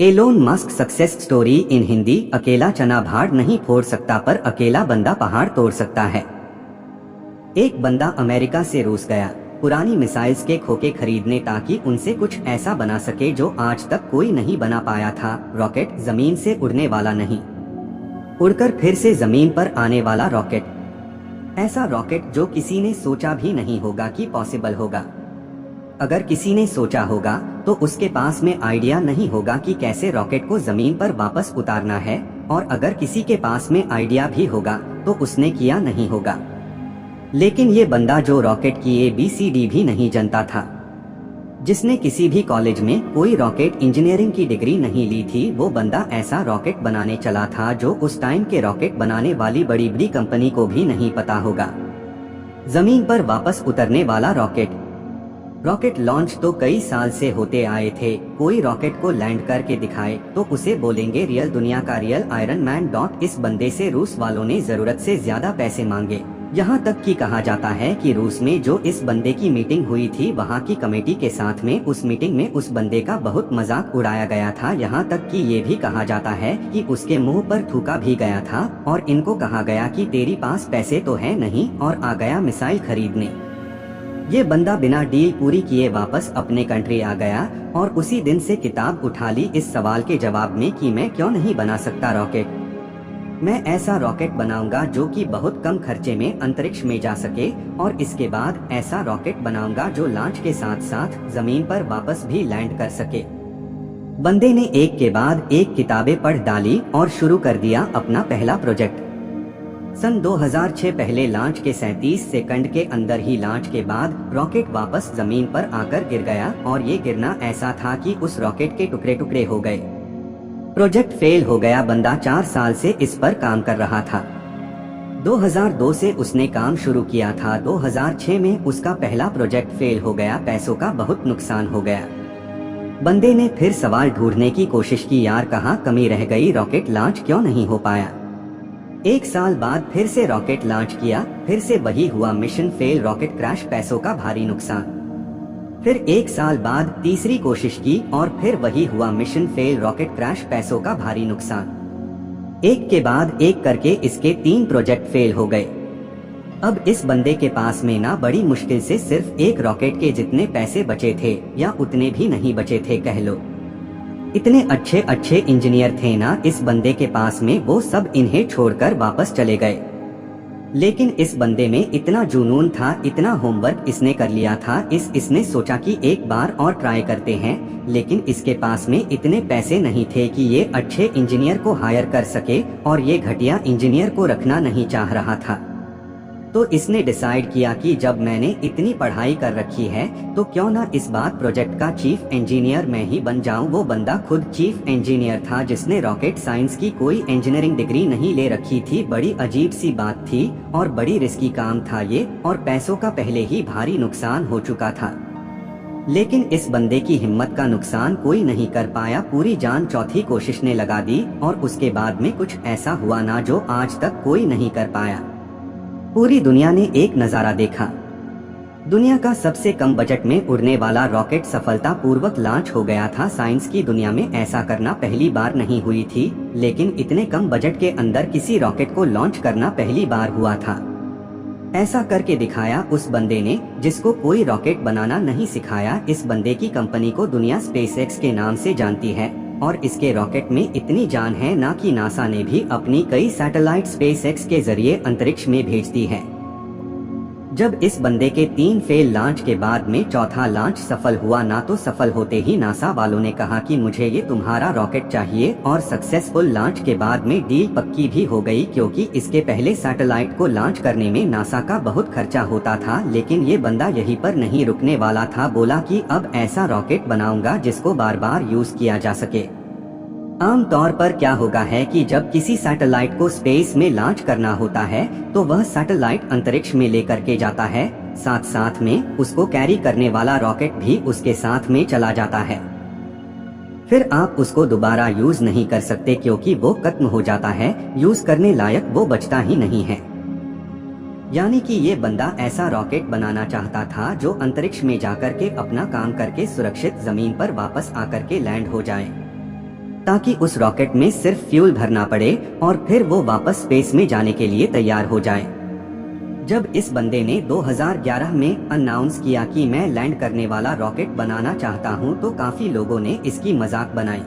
Elon Musk success story in Hindi. अकेला चना भाड़ नहीं फोड़ सकता पर अकेला बंदा पहाड़ तोड़ सकता है। एक बंदा अमेरिका से रूस गया पुरानी मिसाइल्स के खोखे खरीदने ताकि उनसे कुछ ऐसा बना सके जो आज तक कोई नहीं बना पाया था। रॉकेट, जमीन से उड़ने वाला नहीं, उड़कर फिर से जमीन पर आने वाला रॉकेट। ऐसा रॉकेट जो किसी ने सोचा भी नहीं होगा कि पॉसिबल होगा। अगर किसी ने सोचा होगा तो उसके पास में आइडिया नहीं होगा कि कैसे रॉकेट को जमीन पर वापस उतारना है, और अगर किसी के पास में आइडिया भी होगा तो उसने किया नहीं होगा। लेकिन ये बंदा जो रॉकेट की ABCD भी नहीं जानता था, जिसने किसी भी कॉलेज में कोई रॉकेट इंजीनियरिंग की डिग्री नहीं ली थी, वो बंदा ऐसा रॉकेट बनाने चला था जो उस टाइम के रॉकेट बनाने वाली बड़ी बड़ी कंपनी को भी नहीं पता होगा। जमीन पर वापस उतरने वाला रॉकेट। रॉकेट लॉन्च तो कई साल से होते आए थे। कोई रॉकेट को लैंड करके दिखाए तो उसे बोलेंगे रियल दुनिया का रियल आयरन मैन। इस बंदे से रूस वालों ने जरूरत से ज्यादा पैसे मांगे। यहाँ तक कि कहा जाता है कि रूस में जो इस बंदे की मीटिंग हुई थी, वहाँ की कमेटी के साथ में उस मीटिंग में उस बंदे का बहुत मजाक उड़ाया गया था। यहाँ तक कि ये भी कहा जाता है कि उसके मुंह पर थूका भी गया था और इनको कहा गया कि तेरी पास पैसे तो है नहीं, और आ गया मिसाइल खरीदने। ये बंदा बिना डील पूरी किए वापस अपने कंट्री आ गया और उसी दिन से किताब उठा ली इस सवाल के जवाब में कि मैं क्यों नहीं बना सकता रॉकेट। मैं ऐसा रॉकेट बनाऊंगा जो कि बहुत कम खर्चे में अंतरिक्ष में जा सके, और इसके बाद ऐसा रॉकेट बनाऊंगा जो लॉन्च के साथ साथ जमीन पर वापस भी लैंड कर सके। बंदे ने एक के बाद एक किताबें पढ़ डाली और शुरू कर दिया अपना पहला प्रोजेक्ट। सन 2006 पहले लॉन्च के 37 सेकंड के अंदर ही लॉन्च के बाद रॉकेट वापस जमीन पर आकर गिर गया, और ये गिरना ऐसा था कि उस रॉकेट के टुकड़े टुकड़े हो गए। प्रोजेक्ट फेल हो गया। बंदा 4 साल से इस पर काम कर रहा था। 2002 से उसने काम शुरू किया था। 2006 में उसका पहला प्रोजेक्ट फेल हो गया। पैसों का बहुत नुकसान हो गया। बंदे ने फिर सवाल ढूंढने की कोशिश की, यार कहाँ कमी रह गई, रॉकेट लॉन्च क्यों नहीं हो पाया। 1 साल बाद फिर से रॉकेट लॉन्च किया, फिर से वही हुआ, मिशन फेल, रॉकेट क्रैश, पैसों का भारी नुकसान। फिर 1 साल बाद तीसरी कोशिश की और फिर वही हुआ, मिशन फेल, रॉकेट क्रैश, पैसों का भारी नुकसान। एक के बाद एक करके इसके 3 प्रोजेक्ट फेल हो गए। अब इस बंदे के पास में ना बड़ी मुश्किल से सिर्फ एक रॉकेट के जितने पैसे बचे थे, या उतने भी नहीं बचे थे कह लो। इतने अच्छे अच्छे इंजीनियर थे ना इस बंदे के पास में, वो सब इन्हें छोड़कर वापस चले गए। लेकिन इस बंदे में इतना जुनून था, इतना होमवर्क इसने कर लिया था, इसने सोचा कि एक बार और ट्राई करते हैं। लेकिन इसके पास में इतने पैसे नहीं थे कि ये अच्छे इंजीनियर को हायर कर सके, और ये घटिया इंजीनियर को रखना नहीं चाह रहा था। तो इसने डिसाइड किया कि जब मैंने इतनी पढ़ाई कर रखी है तो क्यों ना इस बार प्रोजेक्ट का चीफ इंजीनियर मैं ही बन जाऊं। वो बंदा खुद चीफ इंजीनियर था, जिसने रॉकेट साइंस की कोई इंजीनियरिंग डिग्री नहीं ले रखी थी। बड़ी अजीब सी बात थी और बड़ी रिस्की काम था ये, और पैसों का पहले ही भारी नुकसान हो चुका था। लेकिन इस बंदे की हिम्मत का नुकसान कोई नहीं कर पाया। पूरी जान चौथी कोशिश ने लगा दी, और उसके बाद में कुछ ऐसा हुआ ना जो आज तक कोई नहीं कर पाया। पूरी दुनिया ने एक नजारा देखा। दुनिया का सबसे कम बजट में उड़ने वाला रॉकेट सफलतापूर्वक लॉन्च हो गया था। साइंस की दुनिया में ऐसा करना पहली बार नहीं हुई थी, लेकिन इतने कम बजट के अंदर किसी रॉकेट को लॉन्च करना पहली बार हुआ था। ऐसा करके दिखाया उस बंदे ने जिसको कोई रॉकेट बनाना नहीं सिखाया। इस बंदे की कंपनी को दुनिया स्पेसएक्स के नाम से जानती है, और इसके रॉकेट में इतनी जान है ना कि नासा ने भी अपनी कई सैटेलाइट स्पेसएक्स के जरिए अंतरिक्ष में भेज दी है। जब इस बंदे के 3 फेल लॉन्च के बाद में चौथा लॉन्च सफल हुआ ना, तो सफल होते ही नासा वालों ने कहा कि मुझे ये तुम्हारा रॉकेट चाहिए, और सक्सेसफुल लॉन्च के बाद में डील पक्की भी हो गई, क्योंकि इसके पहले सैटेलाइट को लॉन्च करने में नासा का बहुत खर्चा होता था। लेकिन ये बंदा यहीं पर नहीं रुकने वाला था। बोला कि अब ऐसा रॉकेट बनाऊंगा जिसको बार बार यूज किया जा सके। आम तौर पर क्या होगा है कि जब किसी सैटेलाइट को स्पेस में लॉन्च करना होता है तो वह सैटेलाइट अंतरिक्ष में लेकर के जाता है, साथ साथ में उसको कैरी करने वाला रॉकेट भी उसके साथ में चला जाता है। फिर आप उसको दोबारा यूज नहीं कर सकते, क्योंकि वो खत्म हो जाता है, यूज करने लायक वो बचता ही नहीं है। यानी कि ये बंदा ऐसा रॉकेट बनाना चाहता था जो अंतरिक्ष में जाकर के अपना काम करके सुरक्षित जमीन पर वापस आकर के लैंड हो जाए। ताकि उस रॉकेट में सिर्फ फ्यूल भरना पड़े और फिर वो वापस स्पेस में जाने के लिए तैयार हो जाए। जब इस बंदे ने 2011 में अनाउंस किया कि मैं लैंड करने वाला रॉकेट बनाना चाहता हूं, तो काफी लोगों ने इसकी मजाक बनाई।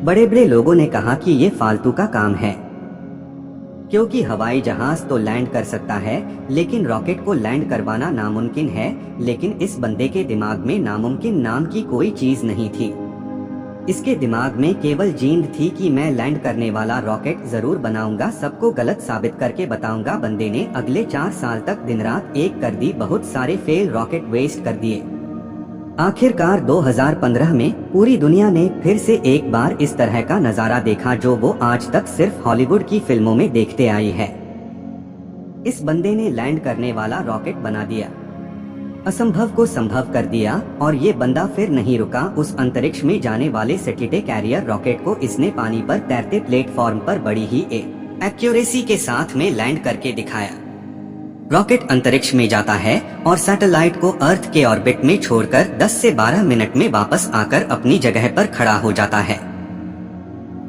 बड़े बड़े लोगों ने कहा कि ये फालतू का काम है, क्योंकि हवाई जहाज तो लैंड कर सकता है लेकिन रॉकेट को लैंड करवाना नामुमकिन है। लेकिन इस बंदे के दिमाग में नामुमकिन नाम की कोई चीज नहीं थी। इसके दिमाग में केवल जींद थी कि मैं लैंड करने वाला रॉकेट जरूर बनाऊंगा, सबको गलत साबित करके बताऊंगा। बंदे ने अगले 4 साल तक दिन रात एक कर दी, बहुत सारे फेल रॉकेट वेस्ट कर दिए। आखिरकार 2015 में पूरी दुनिया ने फिर से एक बार इस तरह का नजारा देखा जो वो आज तक सिर्फ हॉलीवुड की फिल्मों में देखते आई है। इस बंदे ने लैंड करने वाला रॉकेट बना दिया, असंभव को संभव कर दिया। और ये बंदा फिर नहीं रुका। उस अंतरिक्ष में जाने वाले सैटेलाइट कैरियर रॉकेट को इसने पानी पर तैरते प्लेटफॉर्म पर बड़ी ही एक्यूरेसी के साथ में लैंड करके दिखाया। रॉकेट अंतरिक्ष में जाता है और सैटेलाइट को अर्थ के ऑर्बिट में छोड़कर 10 से 12 मिनट में वापस आकर अपनी जगह पर खड़ा हो जाता है।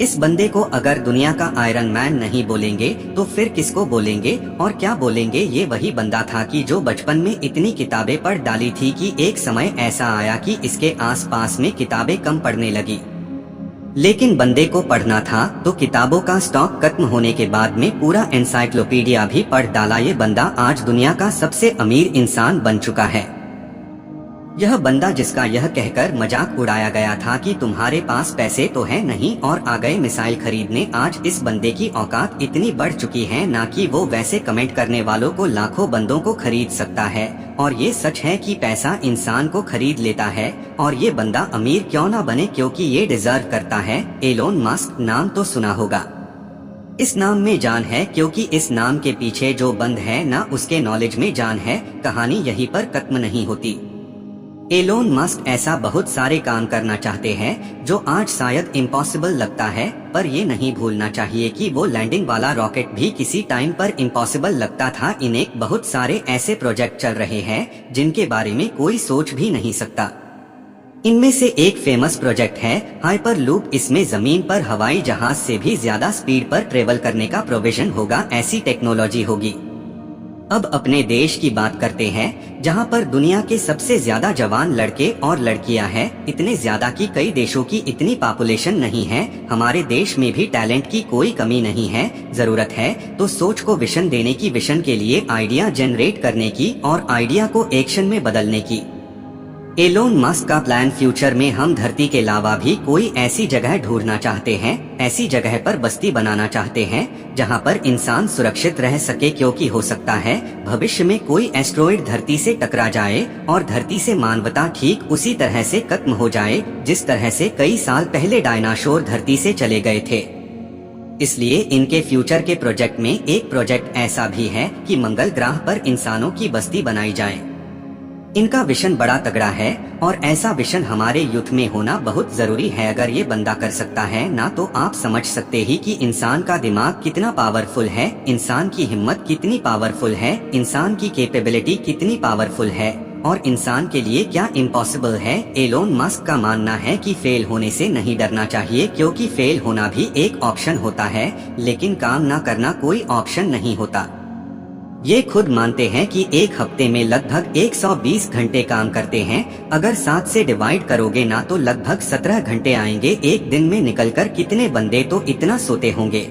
इस बंदे को अगर दुनिया का आयरन मैन नहीं बोलेंगे तो फिर किसको बोलेंगे और क्या बोलेंगे? ये वही बंदा था कि जो बचपन में इतनी किताबें पढ़ डाली थी कि एक समय ऐसा आया कि इसके आसपास में किताबें कम पढ़ने लगी। लेकिन बंदे को पढ़ना था तो किताबों का स्टॉक खत्म होने के बाद में पूरा एनसाइक्लोपीडिया भी पढ़ डाला। ये बंदा आज दुनिया का सबसे अमीर इंसान बन चुका है। यह बंदा जिसका यह कहकर मजाक उड़ाया गया था कि तुम्हारे पास पैसे तो है नहीं और आ गए मिसाइल खरीदने, आज इस बंदे की औकात इतनी बढ़ चुकी है ना कि वो वैसे कमेंट करने वालों को लाखों बंदों को खरीद सकता है। और ये सच है कि पैसा इंसान को खरीद लेता है। और ये बंदा अमीर क्यों ना बने, क्योंकि ये डिजर्व करता है। एलोन मस्क नाम तो सुना होगा। इस नाम में जान है, क्योंकि इस नाम के पीछे जो बंद है ना उसके नॉलेज में जान है। कहानी यहीं पर खत्म नहीं होती। एलोन मस्क ऐसा बहुत सारे काम करना चाहते हैं जो आज शायद इम्पॉसिबल लगता है, पर ये नहीं भूलना चाहिए कि वो लैंडिंग वाला रॉकेट भी किसी टाइम पर इम्पॉसिबल लगता था। इन्हें बहुत सारे ऐसे प्रोजेक्ट चल रहे हैं जिनके बारे में कोई सोच भी नहीं सकता। इनमें से एक फेमस प्रोजेक्ट है हाइपर लूप। इसमें जमीन पर हवाई जहाज से भी ज्यादा स्पीड पर ट्रेवल करने का प्रोविजन होगा, ऐसी टेक्नोलॉजी होगी। अब अपने देश की बात करते हैं, जहां पर दुनिया के सबसे ज्यादा जवान लड़के और लड़कियां हैं, इतने ज्यादा कि कई देशों की इतनी पॉपुलेशन नहीं है। हमारे देश में भी टैलेंट की कोई कमी नहीं है। जरूरत है तो सोच को विजन देने की, विजन के लिए आइडिया जनरेट करने की और आइडिया को एक्शन में बदलने की। एलोन मस्क का प्लान फ्यूचर में हम धरती के अलावा भी कोई ऐसी जगह ढूंढना चाहते हैं, ऐसी जगह पर बस्ती बनाना चाहते हैं जहां पर इंसान सुरक्षित रह सके, क्योंकि हो सकता है भविष्य में कोई एस्ट्रॉइड धरती से टकरा जाए और धरती से मानवता ठीक उसी तरह से खत्म हो जाए जिस तरह से कई साल पहले डायनासोर धरती से चले गए थे। इसलिए इनके फ्यूचर के प्रोजेक्ट में एक प्रोजेक्ट ऐसा भी है कि मंगल ग्रह पर इंसानों की बस्ती बनाई जाए। इनका विजन बड़ा तगड़ा है और ऐसा विजन हमारे यूथ में होना बहुत जरूरी है। अगर ये बंदा कर सकता है ना, तो आप समझ सकते ही कि इंसान का दिमाग कितना पावरफुल है, इंसान की हिम्मत कितनी पावरफुल है, इंसान की कैपेबिलिटी कितनी पावरफुल है और इंसान के लिए क्या इम्पॉसिबल है। एलोन मस्क का मानना है कि फेल होने से नहीं डरना चाहिए, क्योंकि फेल होना भी एक ऑप्शन होता है, लेकिन काम ना करना कोई ऑप्शन नहीं होता। ये खुद मानते हैं कि एक हफ्ते में लगभग 120 घंटे काम करते हैं। अगर 7 से डिवाइड करोगे ना तो लगभग 17 घंटे आएंगे। एक दिन में निकलकर कितने बंदे तो इतना सोते होंगे।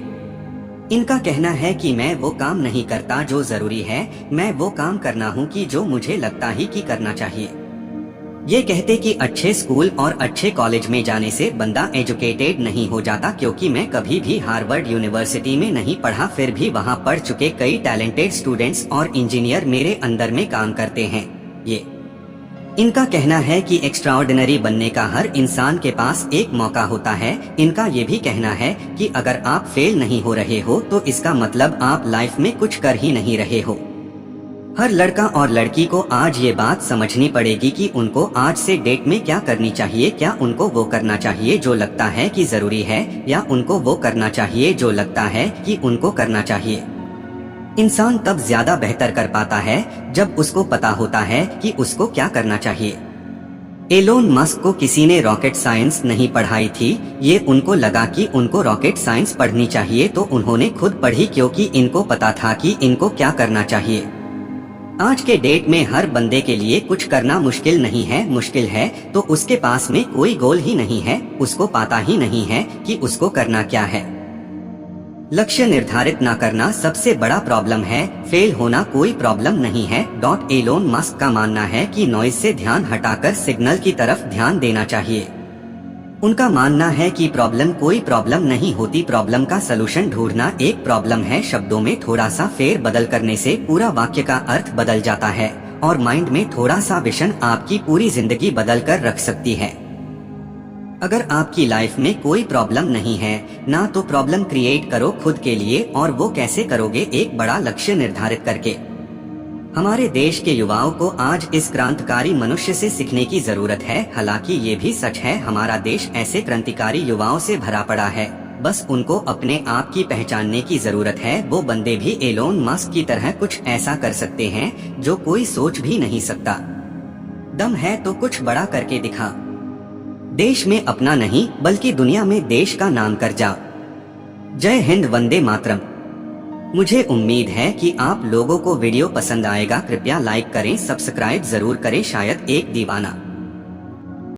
इनका कहना है कि मैं वो काम नहीं करता जो जरूरी है, मैं वो काम करना हूँ कि जो मुझे लगता ही कि करना चाहिए। ये कहते कि अच्छे स्कूल और अच्छे कॉलेज में जाने से बंदा एजुकेटेड नहीं हो जाता, क्योंकि मैं कभी भी हार्वर्ड यूनिवर्सिटी में नहीं पढ़ा, फिर भी वहाँ पढ़ चुके कई टैलेंटेड स्टूडेंट्स और इंजीनियर मेरे अंदर में काम करते हैं। ये इनका कहना है कि एक्स्ट्राऑर्डिनरी बनने का हर इंसान के पास एक मौका होता है। इनका ये भी कहना है कि अगर आप फेल नहीं हो रहे हो तो इसका मतलब आप लाइफ में कुछ कर ही नहीं रहे हो। हर लड़का और लड़की को आज ये बात समझनी पड़ेगी कि उनको आज से डेट में क्या करनी चाहिए। क्या उनको वो करना चाहिए जो लगता है कि जरूरी है, या उनको वो करना चाहिए जो लगता है कि उनको करना चाहिए। इंसान तब ज्यादा बेहतर कर पाता है जब उसको पता होता है कि उसको क्या करना चाहिए। एलोन मस्क को किसी ने रॉकेट साइंस नहीं पढ़ाई थी। ये उनको लगा कि उनको रॉकेट साइंस पढ़नी चाहिए तो उन्होंने खुद पढ़ी, क्योंकि इनको पता था कि इनको क्या करना चाहिए। आज के डेट में हर बंदे के लिए कुछ करना मुश्किल नहीं है। मुश्किल है तो उसके पास में कोई गोल ही नहीं है, उसको पता ही नहीं है कि उसको करना क्या है। लक्ष्य निर्धारित ना करना सबसे बड़ा प्रॉब्लम है। फेल होना कोई प्रॉब्लम नहीं है। एलोन मस्क का मानना है कि नॉइज से ध्यान हटाकर सिग्नल की तरफ ध्यान देना चाहिए। उनका मानना है कि प्रॉब्लम कोई प्रॉब्लम नहीं होती, प्रॉब्लम का सलूशन ढूंढना एक प्रॉब्लम है। शब्दों में थोड़ा सा फेर बदल करने से पूरा वाक्य का अर्थ बदल जाता है और माइंड में थोड़ा सा विजन आपकी पूरी जिंदगी बदल कर रख सकती है। अगर आपकी लाइफ में कोई प्रॉब्लम नहीं है ना, तो प्रॉब्लम क्रिएट करो खुद के लिए। और वो कैसे करोगे? एक बड़ा लक्ष्य निर्धारित करके। हमारे देश के युवाओं को आज इस क्रांतिकारी मनुष्य से सीखने की जरूरत है। हालांकि ये भी सच है, हमारा देश ऐसे क्रांतिकारी युवाओं से भरा पड़ा है, बस उनको अपने आप की पहचानने की जरूरत है। वो बंदे भी एलोन मस्क की तरह कुछ ऐसा कर सकते हैं जो कोई सोच भी नहीं सकता। दम है तो कुछ बड़ा करके दिखा। देश में अपना नहीं बल्कि दुनिया में देश का नाम कर जाओ। जय हिंद, वंदे मातरम। मुझे उम्मीद है कि आप लोगों को वीडियो पसंद आएगा। कृपया लाइक करें, सब्सक्राइब जरूर करें। शायद एक दीवाना।